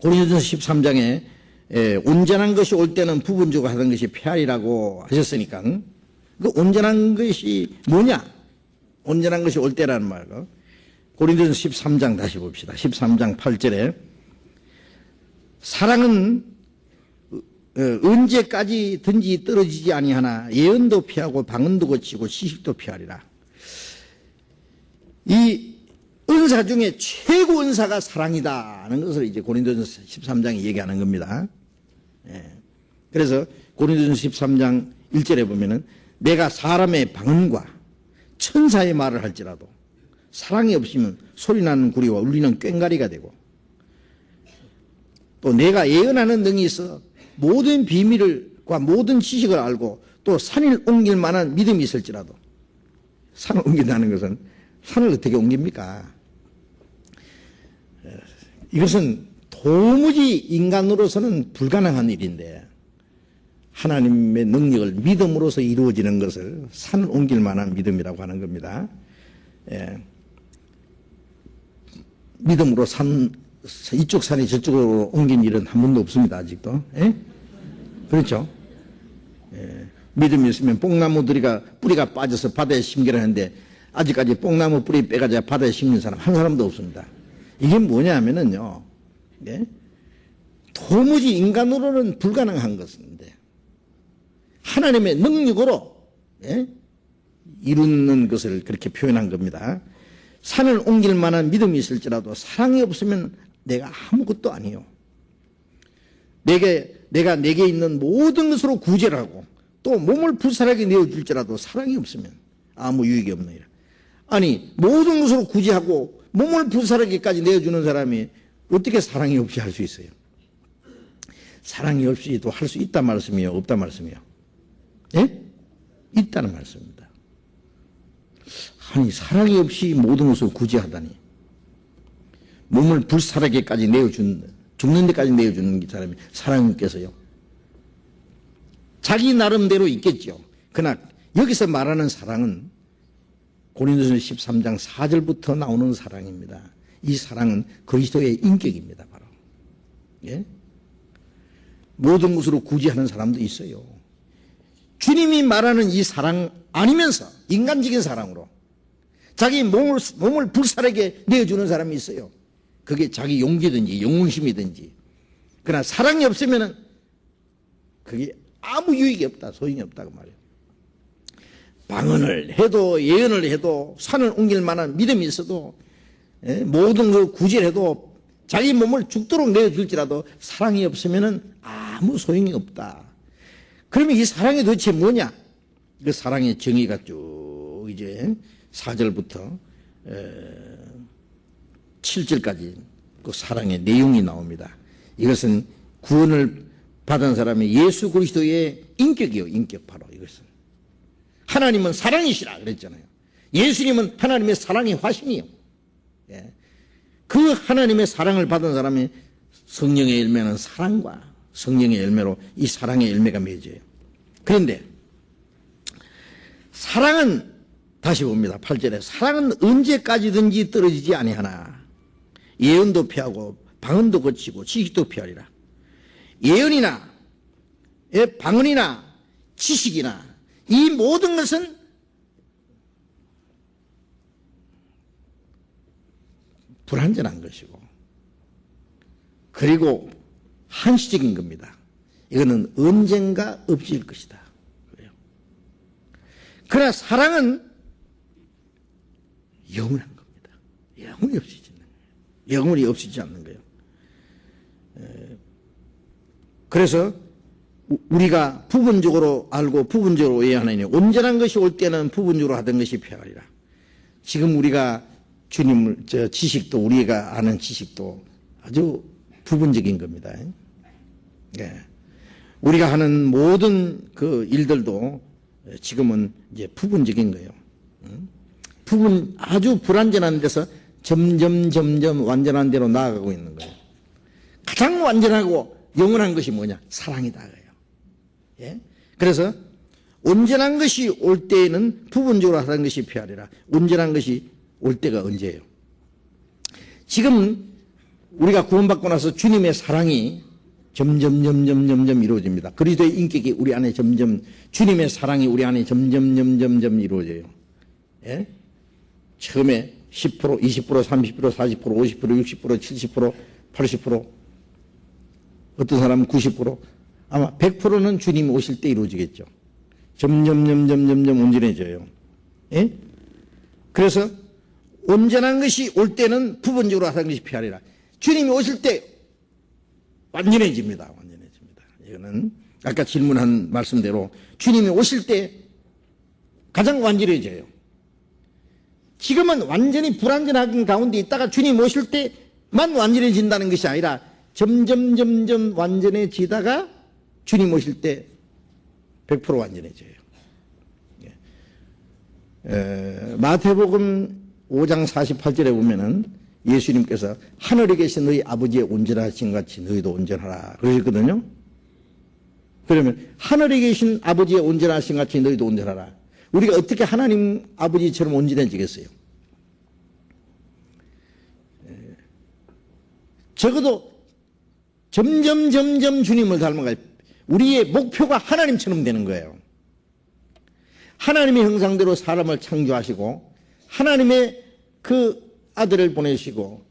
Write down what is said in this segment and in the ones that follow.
고린도전서 13장에 온전한 것이 올 때는 부분적으로 하던 것이 폐활이라고 하셨으니까 그 온전한 것이 뭐냐? 온전한 것이 올 때라는 말이고 고린도전서 13장 다시 봅시다. 13장 8절에 사랑은 언제까지든지 떨어지지 아니하나 예언도 피하고 방언도 고치고 지식도 피하리라. 이 은사 중에 최고 은사가 사랑이다는 것을 이제 고린도전서 13장이 얘기하는 겁니다. 그래서 고린도전서 13장 1절에 보면은 내가 사람의 방언과 천사의 말을 할지라도 사랑이 없으면 소리나는 구리와 울리는 꽹과리가 되고 또 내가 예언하는 능이 있어 모든 비밀과 모든 지식을 알고 또 산을 옮길 만한 믿음이 있을지라도 산을 옮긴다는 것은 산을 어떻게 옮깁니까? 이것은 도무지 인간으로서는 불가능한 일인데 하나님의 능력을 믿음으로써 이루어지는 것을 산을 옮길 만한 믿음이라고 하는 겁니다. 믿음으로 이쪽 산이 저쪽으로 옮긴 일은 한 번도 없습니다. 아직도. 그렇죠? 믿음이 있으면 뽕나무들이가 뿌리가 빠져서 바다에 심기를 하는데 아직까지 뽕나무 뿌리 빼가지고 바다에 심는 사람 한 사람도 없습니다. 이게 뭐냐 하면은요, 도무지 인간으로는 불가능한 것인데 하나님의 능력으로 이루는 것을 그렇게 표현한 겁니다. 산을 옮길 만한 믿음이 있을지라도 사랑이 없으면 내가 아무것도 아니요. 내가 내게 있는 모든 것으로 구제를 하고 또 몸을 불살하게 내어줄지라도 사랑이 없으면 아무 유익이 없느니라. 아니 모든 것으로 구제하고 몸을 불살하게까지 내어주는 사람이 어떻게 사랑이 없이 할 수 있어요? 사랑이 없이도 할 수 있단 말씀이요? 없단 말씀이요? 있다는 말씀입니다. 아니 사랑이 없이 모든 것을 구제하다니 몸을 불살하게까지 내어준 죽는 데까지 내어주는 사람이 사랑이 있겠어요? 자기 나름대로 있겠죠. 그러나 여기서 말하는 사랑은 고린도전서 13장 4절부터 나오는 사랑입니다. 이 사랑은 그리스도의 인격입니다. 바로. 모든 것으로 구제하는 사람도 있어요. 주님이 말하는 이 사랑 아니면서 인간적인 사랑으로 자기 몸을 불살하게 내어주는 사람이 있어요. 그게 자기 용기든지 영웅심이든지. 그러나 사랑이 없으면 그게 아무 유익이 없다. 소용이 없다고 말이에요. 방언을 해도 예언을 해도 산을 옮길 만한 믿음이 있어도 모든 걸 구제를 해도 자기 몸을 죽도록 내어줄지라도 사랑이 없으면 아무 소용이 없다. 그러면 이 사랑이 도대체 뭐냐? 그 사랑의 정의가 쭉 이제 4절부터 7절까지 그 사랑의 내용이 나옵니다. 이것은 구원을 받은 사람의 예수 그리스도의 인격이요. 인격 바로 이것은. 하나님은 사랑이시라 그랬잖아요. 예수님은 하나님의 사랑의 화신이요. 그 하나님의 사랑을 받은 사람의 성령의 열매는 사랑과 성령의 열매로 이 사랑의 열매가 맺어요. 그런데 사랑은 다시 봅니다. 8절에 사랑은 언제까지든지 떨어지지 아니하나 예언도 피하고 방언도 거치고 지식도 피하리라. 예언이나 방언이나 지식이나 이 모든 것은 불완전한 것이고 그리고 한시적인 겁니다. 이거는 언젠가 없어질 것이다. 그러나 사랑은 영원한 겁니다. 영원히 없어지지 않는 거예요. 영원히 없어지지 않는 거예요. 그래서 우리가 부분적으로 알고 부분적으로 이해하느니 온전한 것이 올 때는 부분적으로 하던 것이 폐하리라. 지금 우리가 주님을 지식도 우리가 아는 지식도 아주 부분적인 겁니다. 우리가 하는 모든 그 일들도 지금은 이제 부분적인 거예요. 아주 불완전한 데서 점점 완전한 데로 나아가고 있는 거예요. 가장 완전하고 영원한 것이 뭐냐? 사랑이다. 그래서 온전한 것이 올 때에는 부분적으로 하는 것이 필요하리라. 온전한 것이 올 때가 언제예요? 지금 우리가 구원받고 나서 주님의 사랑이 점점 이루어집니다. 그리스도의 인격이 우리 안에 주님의 사랑이 우리 안에 점점 이루어져요. 예? 처음에 10%, 20%, 30%, 40%, 50%, 60%, 70%, 80%, 어떤 사람은 90%, 아마 100%는 주님이 오실 때 이루어지겠죠. 점점 온전해져요. 예? 그래서 온전한 것이 올 때는 부분적으로 하는 것이 피하리라. 주님이 오실 때 완전해집니다. 이거는 아까 질문한 말씀대로 주님이 오실 때 가장 완전해져요. 지금은 완전히 불완전한 가운데 있다가 주님 오실 때만 완전해진다는 것이 아니라 점점 완전해지다가 주님 오실 때 100% 완전해져요. 마태복음 5장 48절에 보면은 예수님께서 하늘에 계신 너희 아버지의 온전하신 같이 너희도 온전하라 그러셨거든요. 그러면 하늘에 계신 아버지의 온전하신 같이 너희도 온전하라. 우리가 어떻게 하나님 아버지처럼 온전해지겠어요? 적어도 점점 주님을 닮아가요. 우리의 목표가 하나님처럼 되는 거예요. 하나님의 형상대로 사람을 창조하시고 하나님의 그 아들을 보내시고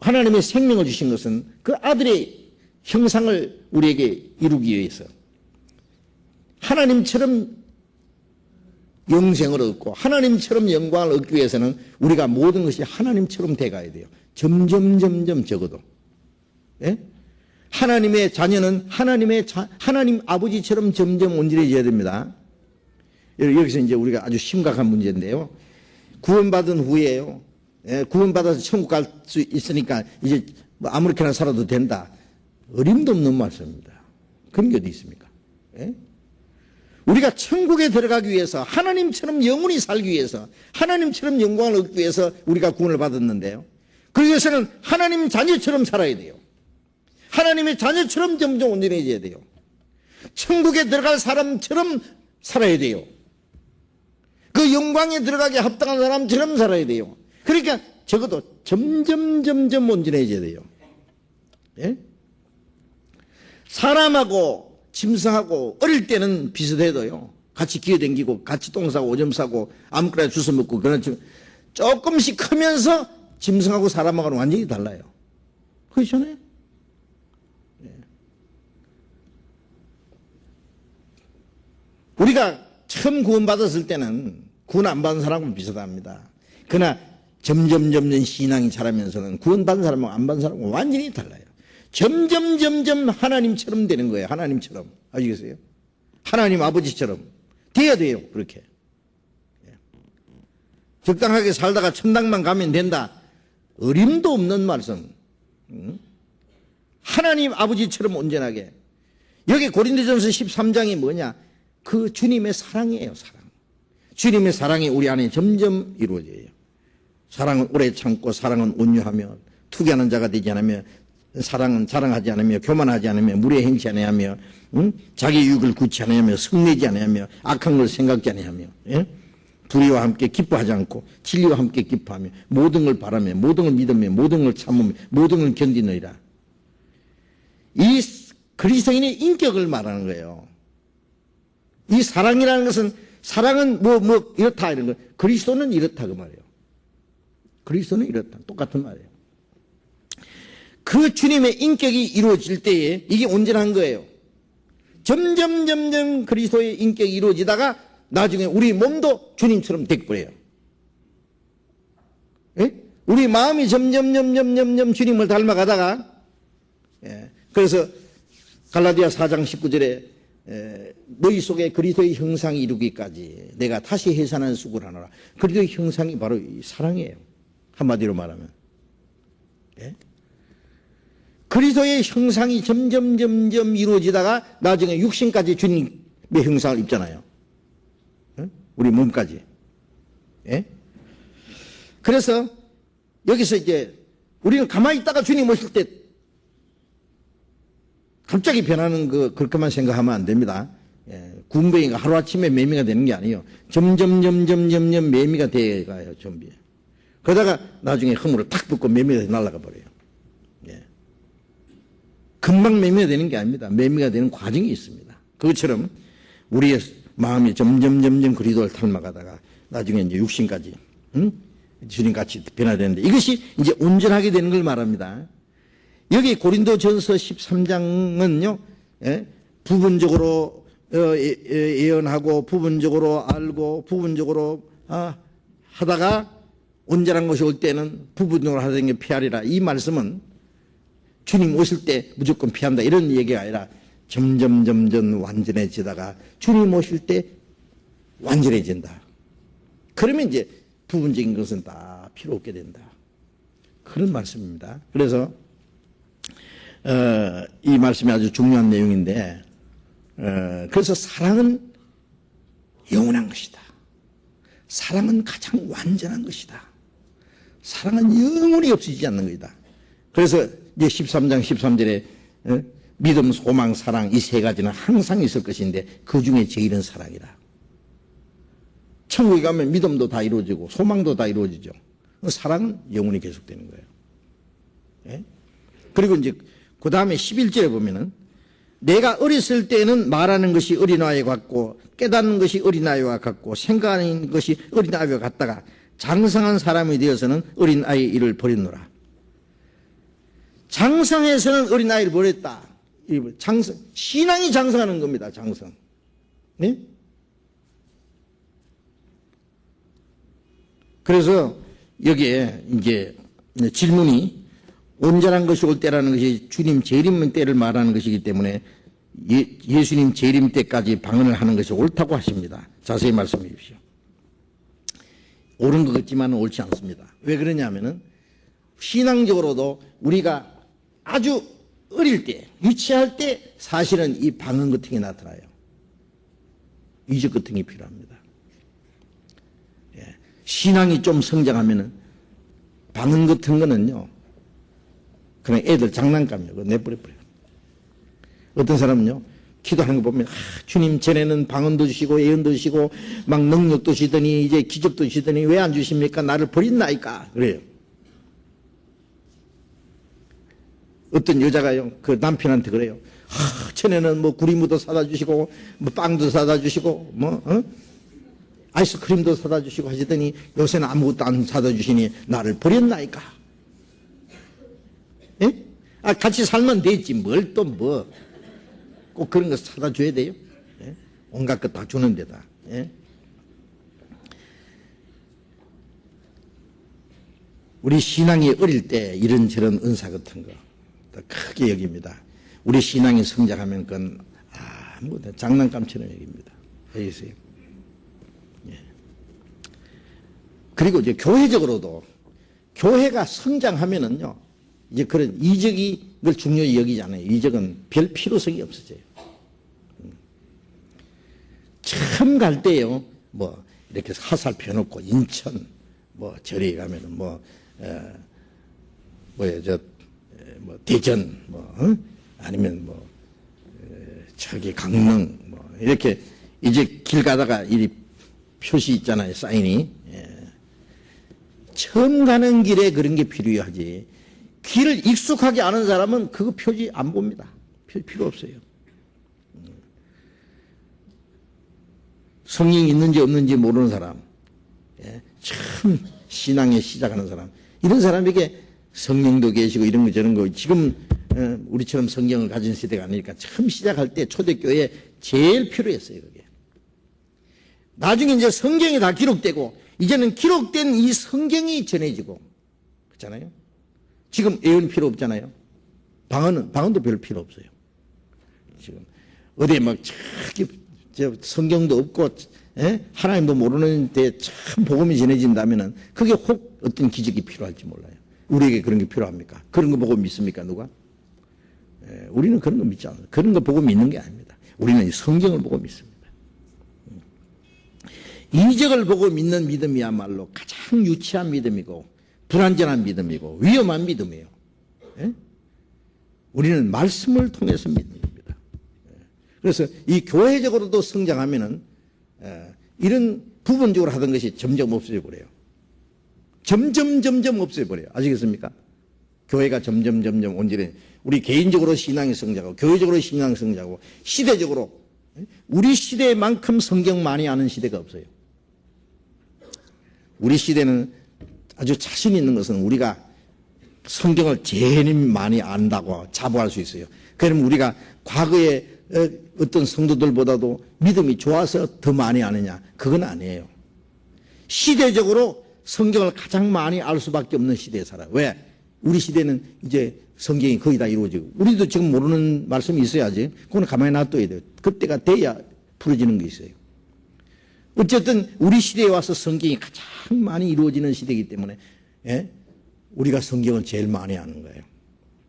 하나님의 생명을 주신 것은 그 아들의 형상을 우리에게 이루기 위해서 하나님처럼 영생을 얻고 하나님처럼 영광을 얻기 위해서는 우리가 모든 것이 하나님처럼 돼가야 돼요. 점점 적어도. 예? 하나님의 자녀는 하나님 아버지처럼 점점 온전해져야 됩니다. 여기서 이제 우리가 아주 심각한 문제인데요. 구원받은 후에요. 예, 구원받아서 천국 갈 수 있으니까 이제 뭐 아무렇게나 살아도 된다. 어림도 없는 말씀입니다. 그런 게 어디 있습니까? 예? 우리가 천국에 들어가기 위해서 하나님처럼 영원히 살기 위해서 하나님처럼 영광을 얻기 위해서 우리가 구원을 받았는데요. 그 위해서는 하나님 자녀처럼 살아야 돼요. 하나님의 자녀처럼 점점 온전해져야 돼요. 천국에 들어갈 사람처럼 살아야 돼요. 그 영광에 들어가게 합당한 사람처럼 살아야 돼요. 그러니까 적어도 점점 온전해져야 돼요. 예? 사람하고 짐승하고 어릴 때는 비슷해도요. 같이 기어다니고 같이 똥 싸고 오줌 싸고 아무거나 주워 먹고 그런 조금씩 크면서 짐승하고 사람하고는 완전히 달라요. 그렇잖아요. 예. 우리가 처음 구원받았을 때는 구원 안 받은 사람하고 비슷합니다. 그러나 점점 신앙이 자라면서는 구원받은 사람하고 안 받은 사람하고 완전히 달라요. 점점 하나님처럼 되는 거예요. 하나님처럼. 아시겠어요? 하나님 아버지처럼 돼야 돼요. 그렇게. 적당하게 살다가 천당만 가면 된다. 어림도 없는 말씀. 하나님 아버지처럼 온전하게. 여기 고린도전서 13장이 뭐냐? 그 주님의 사랑이에요. 사랑. 주님의 사랑이 우리 안에 점점 이루어져요. 사랑은 오래 참고 사랑은 온유하며 투기하는 자가 되지 않으며 사랑은 자랑하지 않으며 교만하지 않으며 무례 행치 아니하며 자기 유익을 구치 아니하며 성내지 아니하며 악한 걸 생각지 아니하며 예? 불의와 함께 기뻐하지 않고 진리와 함께 기뻐하며 모든 걸 바라며 모든 걸 믿으며 모든 걸 참으며 모든 걸 견디느니라. 이 그리스도인의 인격을 말하는 거예요. 이 사랑이라는 것은 사랑은 뭐 이렇다 이런 거. 그리스도는 이렇다 그 말이에요. 그리스도는 이렇다. 똑같은 말이에요. 그 주님의 인격이 이루어질 때에 이게 온전한 거예요. 점점 그리스도의 인격이 이루어지다가 나중에 우리 몸도 주님처럼 되버려요. 예? 우리 마음이 점점 주님을 닮아가다가 예. 그래서 갈라디아 4장 19절에 너희 속에 그리스도의 형상이 이루기까지 내가 다시 해산하는 수고를 하노라. 그리스도의 형상이 바로 이 사랑이에요. 한마디로 말하면. 예? 그리스도의 형상이 점점 이루어지다가 나중에 육신까지 주님의 형상을 입잖아요. 예? 우리 몸까지. 예? 그래서 여기서 이제 우리는 가만히 있다가 주님 오실 때 갑자기 변하는 그렇게만 생각하면 안 됩니다. 예, 군뱅이가 하루아침에 매미가 되는 게 아니에요. 점점 매미가 돼가요, 좀비. 그러다가 나중에 허물을 탁 붙고 매미가 날아가 버려요. 금방 매미가 되는 게 아닙니다. 매미가 되는 과정이 있습니다. 그것처럼 우리의 마음이 점점 그리스도를 닮아가다가 나중에 이제 육신까지 주님같이 변화되는데 이것이 이제 온전하게 되는 걸 말합니다. 여기 고린도전서 13장은요 부분적으로 예언하고 부분적으로 알고 부분적으로 하다가 온전한 것이 올 때는 부분적으로 하던 게 피하리라. 이 말씀은 주님 오실 때 무조건 피한다 이런 얘기가 아니라 점점 완전해지다가 주님 오실 때 완전해진다. 그러면 이제 부분적인 것은 다 필요 없게 된다. 그런 말씀입니다. 그래서 이 말씀이 아주 중요한 내용인데 그래서 사랑은 영원한 것이다. 사랑은 가장 완전한 것이다. 사랑은 영원히 없어지지 않는 것이다. 그래서 이제 13장 13절에 믿음, 소망, 사랑 이 세 가지는 항상 있을 것인데 그 중에 제일은 사랑이다. 천국에 가면 믿음도 다 이루어지고 소망도 다 이루어지죠. 사랑은 영원히 계속되는 거예요. 예? 그리고 이제 그 다음에 11절에 보면은 내가 어렸을 때는 말하는 것이 어린아이 같고 깨닫는 것이 어린아이와 같고 생각하는 것이 어린아이와 같다가 장성한 사람이 되어서는 어린아이 일을 버렸노라. 장성해서는 어린아이를 버렸다. 신앙이 장성하는 겁니다. 장성. 네? 그래서 여기에 이제 질문이 온전한 것이 올 때라는 것이 주님 재림 때를 말하는 것이기 때문에 예수님 재림 때까지 방언을 하는 것이 옳다고 하십니다. 자세히 말씀해 주십시오. 옳은 것 같지만 옳지 않습니다. 왜 그러냐면은 신앙적으로도 우리가 아주 어릴 때, 유치할 때 사실은 이 방언 같은 게 나타나요. 이적 같은 게 필요합니다. 예. 신앙이 좀 성장하면은 방언 같은 거는요, 그냥 애들 장난감이요. 그거 내버려버려요. 어떤 사람은요, 기도하는 거 보면, 주님 전에는 방언도 주시고 예언도 주시고 막 능력도 주시더니 이제 기적도 주시더니 왜 안 주십니까? 나를 버린나이까? 그래요. 어떤 여자가요, 그 남편한테 그래요. 전에는 뭐 구리무도 사다 주시고, 뭐 빵도 사다 주시고, 아이스크림도 사다 주시고 하시더니 요새는 아무것도 안 사다 주시니 나를 버렸나이까? 예? 같이 살면 되지. 뭘 또 뭐. 꼭 그런 거 사다 줘야 돼요. 예? 온갖 것 다 주는 데다. 예? 우리 신앙이 어릴 때 이런저런 은사 같은 거 크게 여깁니다. 우리 신앙이 성장하면 그건 장난감처럼 여깁니다. 알겠어요? 예. 그리고 이제 교회적으로도 교회가 성장하면은요, 이제 그런 이적이 걸 중요히 여기지 않아요. 이적은 별 필요성이 없어져요. 처음 갈 때요, 뭐 이렇게 화살표 놓고 인천 뭐 절에 가면은 대전 아니면 저기 강릉 이렇게 이제 길 가다가 이 표시 있잖아요. 사인이. 처음 가는 길에 그런 게 필요하지. 길을 익숙하게 아는 사람은 그거 표지 안 봅니다. 필요 없어요. 성령이 있는지 없는지 모르는 사람, 처음 신앙에 시작하는 사람, 이런 사람에게 성령도 계시고 이런 거 저런 거, 지금 우리처럼 성경을 가진 세대가 아니니까 처음 시작할 때 초대교회에 제일 필요했어요. 그게. 나중에 이제 성경이 다 기록되고 이제는 기록된 이 성경이 전해지고 그렇잖아요. 지금 예언이 필요 없잖아요. 방언도 별 필요 없어요. 지금 어디에 막 성경도 없고 하나님도 모르는데 참 복음이 전해진다면은 그게 혹 어떤 기적이 필요할지 몰라요. 우리에게 그런 게 필요합니까? 그런 거 보고 믿습니까? 누가? 우리는 그런 거 믿지 않아요. 그런 거 보고 믿는 게 아닙니다. 우리는 성경을 보고 믿습니다. 이적을 보고 믿는 믿음이야말로 가장 유치한 믿음이고 불완전한 믿음이고 위험한 믿음이에요. 우리는 말씀을 통해서 믿는 겁니다. 그래서 이 교회적으로도 성장하면은 이런 부분적으로 하던 것이 점점 없어져 버려요. 점점 없어져 버려요. 아시겠습니까? 교회가 점점 온전해. 우리 개인적으로 신앙이 성장하고 교회적으로 신앙이 성장하고 시대적으로 우리 시대만큼 성경 많이 아는 시대가 없어요. 우리 시대는 아주 자신 있는 것은 우리가 성경을 제일 많이 안다고 자부할 수 있어요. 그러면 우리가 과거에 어떤 성도들보다도 믿음이 좋아서 더 많이 아느냐? 그건 아니에요. 시대적으로 성경을 가장 많이 알 수밖에 없는 시대에 살아요. 왜? 우리 시대는 이제 성경이 거의 다 이루어지고 우리도 지금 모르는 말씀이 있어야지. 그건 가만히 놔둬야 돼요. 그때가 돼야 풀어지는 게 있어요. 어쨌든 우리 시대에 와서 성경이 가장 많이 이루어지는 시대이기 때문에 우리가 성경을 제일 많이 아는 거예요.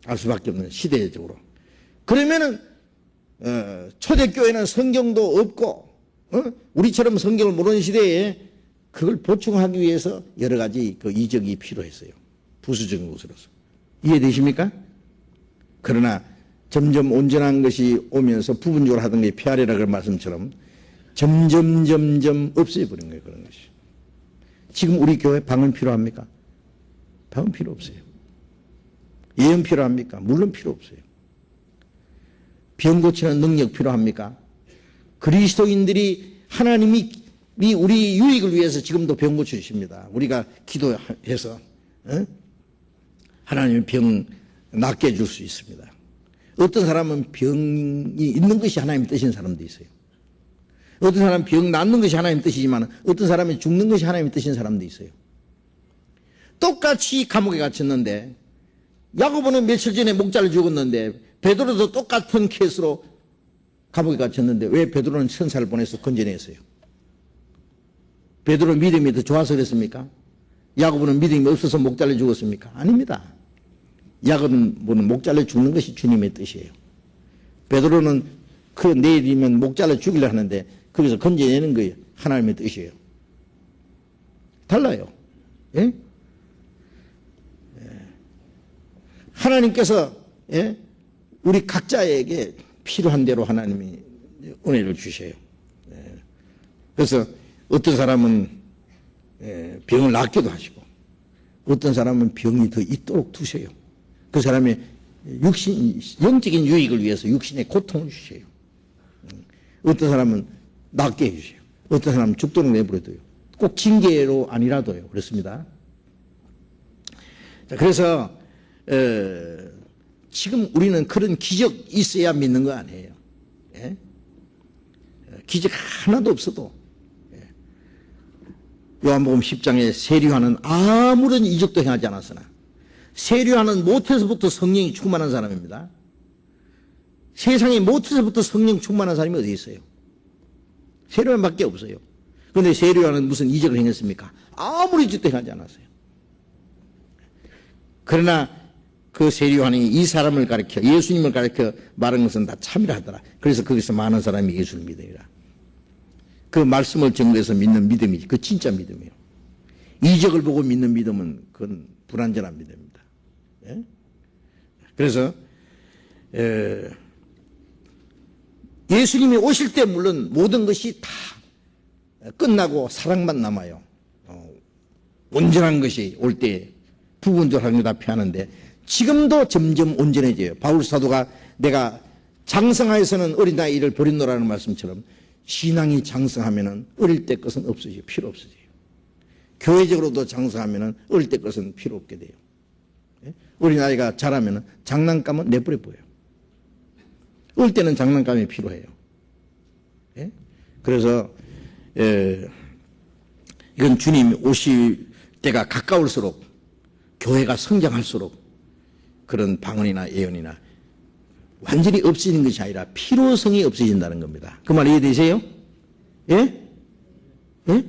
알 수밖에 없는 시대적으로. 그러면은 초대교회는 성경도 없고 우리처럼 성경을 모르는 시대에 그걸 보충하기 위해서 여러 가지 그 이적이 필요했어요. 부수적인 것으로서. 이해되십니까? 그러나 점점 온전한 것이 오면서 부분적으로 하던 게 피하리라 그런 말씀처럼 점점 없어져버린 거예요. 그런 것이. 지금 우리 교회 방은 필요합니까? 방은 필요 없어요. 예언 필요합니까? 물론 필요 없어요. 병 고치는 능력 필요합니까? 그리스도인들이 하나님이 우리 유익을 위해서 지금도 병 고쳐주십니다. 우리가 기도해서 하나님의 병 낫게 해줄 수 있습니다. 어떤 사람은 병이 있는 것이 하나님의 뜻인 사람도 있어요. 어떤 사람은 병 낫는 것이 하나님의 뜻이지만 어떤 사람은 죽는 것이 하나님의 뜻인 사람도 있어요. 똑같이 감옥에 갇혔는데 야고보는 며칠 전에 목자를 죽었는데 베드로도 똑같은 케이스로 감옥에 갇혔는데 왜 베드로는 천사를 보내서 건져냈어요? 베드로 믿음이 더 좋아서 그랬습니까? 야고보는 믿음이 없어서 목자를 죽었습니까? 아닙니다. 야고보는 목자를 죽는 것이 주님의 뜻이에요. 베드로는 그 내일이면 목자를 죽이려 하는데 거기서 건져내는 거예요. 하나님의 뜻이에요. 달라요. 예? 하나님께서 우리 각자에게 필요한 대로 하나님이 은혜를 주셔요. 그래서 어떤 사람은 병을 낫기도 하시고 어떤 사람은 병이 더 있도록 두셔요. 그 사람의 영적인 유익을 위해서 육신의 고통을 주셔요. 어떤 사람은 낫게 해주셔요. 어떤 사람은 죽도록 내버려둬요. 꼭 징계로 아니라도요. 그렇습니다. 자, 그래서 지금 우리는 그런 기적 있어야 믿는 거 아니에요. 예? 기적 하나도 없어도 요한복음 10장에 세리요한은 아무런 이적도 행하지 않았으나 세리요한은 못해서부터 성령이 충만한 사람입니다. 세상에 못해서부터 성령 충만한 사람이 어디 있어요? 세리요한밖에 없어요. 그런데 세리요한은 무슨 이적을 행했습니까? 아무리 이적도 행하지 않았어요. 그러나 그 세리요한이 이 사람을 가리켜 예수님을 가리켜 말한 것은 다 참이라 하더라. 그래서 거기서 많은 사람이 예수를 믿으리라. 그 말씀을 증거해서 믿는 믿음이지. 그 진짜 믿음이에요. 이적을 보고 믿는 믿음은 그건 불완전한 믿음입니다. 예? 그래서 예수님이 오실 때 물론 모든 것이 다 끝나고 사랑만 남아요. 온전한 것이 올 때 부분적으로 다 피하는데 지금도 점점 온전해져요. 바울 사도가 내가 장성하여서는 어린 나이 일을 버린노라는 말씀처럼 신앙이 장성하면은 어릴 때 것은 없어져요. 필요 없어져요. 교회적으로도 장성하면은 어릴 때 것은 필요 없게 돼요. 어린아이가 자라면은 장난감은 내버려 보여요. 어릴 때는 장난감이 필요해요. 예? 그래서 이건 주님이 오실 때가 가까울수록 교회가 성장할수록 그런 방언이나 예언이나 완전히 없어지는 것이 아니라 필요성이 없어진다는 겁니다. 그 말 이해되세요? 예? 예?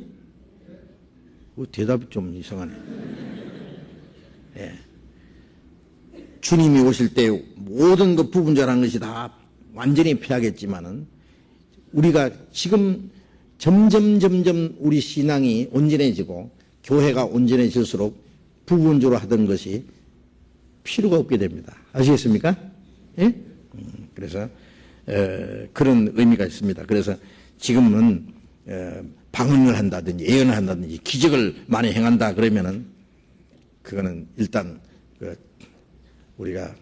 대답이 좀 이상하네. 예. 주님이 오실 때 모든 것 부분적인 것이 다 완전히 피하겠지만은 우리가 지금 점점 우리 신앙이 온전해지고 교회가 온전해질수록 부분적으로 하던 것이 필요가 없게 됩니다. 아시겠습니까? 예? 그래서 그런 의미가 있습니다. 그래서 지금은 방언을 한다든지 예언을 한다든지 기적을 많이 행한다 그러면은 그거는 일단 우리가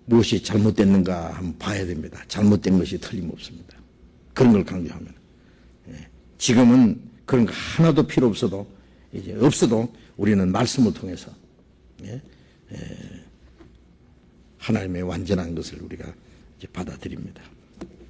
무엇이 잘못됐는가 한번 봐야 됩니다. 잘못된 것이 틀림없습니다. 그런 걸 강조하면. 지금은 그런 거 하나도 필요 없어도, 이제 없어도 우리는 말씀을 통해서 하나님의 완전한 것을 우리가 이제 받아들입니다.